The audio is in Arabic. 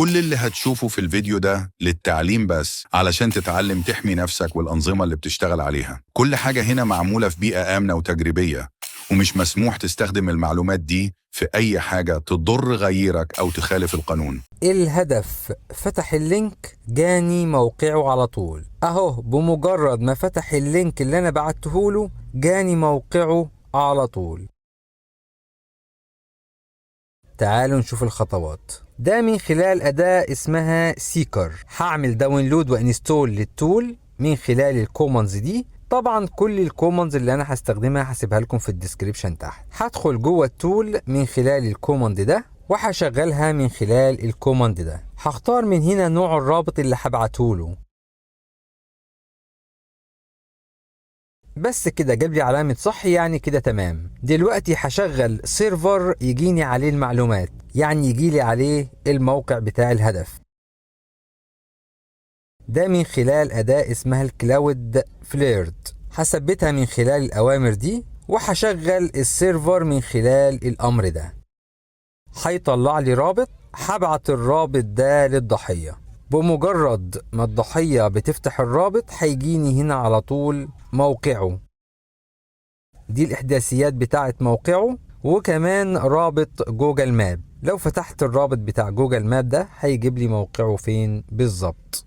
كل اللي هتشوفه في الفيديو ده للتعليم بس، علشان تتعلم تحمي نفسك والأنظمة اللي بتشتغل عليها. كل حاجة هنا معمولة في بيئة آمنة وتجريبية، ومش مسموح تستخدم المعلومات دي في أي حاجة تضر غيرك أو تخالف القانون. الهدف فتح اللينك جاني موقعه على طول اهو، بمجرد ما فتح اللينك اللي انا بعته له جاني موقعه على طول. تعالوا نشوف الخطوات. ده من خلال أداة اسمها سيكر. هعمل داونلود وانستول للتول من خلال الكوماندز دي. طبعا كل الكوماندز اللي انا هستخدمها هسيبها لكم في الديسكريبشن تحت. هدخل جوه التول من خلال الكوماند ده وهشغلها من خلال الكوماند ده. هختار من هنا نوع الرابط اللي هبعته له. بس كده جاب لي علامة صح، يعني كده تمام. دلوقتي هشغل سيرفر يجيني عليه المعلومات، يعني يجيلي عليه الموقع بتاع الهدف ده من خلال أداة اسمها الكلاود فليرد. هثبتها من خلال الأوامر دي وهشغل السيرفر من خلال الأمر ده. هيطلع لي رابط، هبعت الرابط ده للضحية. بمجرد ما الضحية بتفتح الرابط هيجيني هنا على طول موقعه. دي الإحداثيات بتاعت موقعه، وكمان رابط جوجل ماب. لو فتحت الرابط بتاع جوجل ماب ده هيجيب لي موقعه فين بالظبط.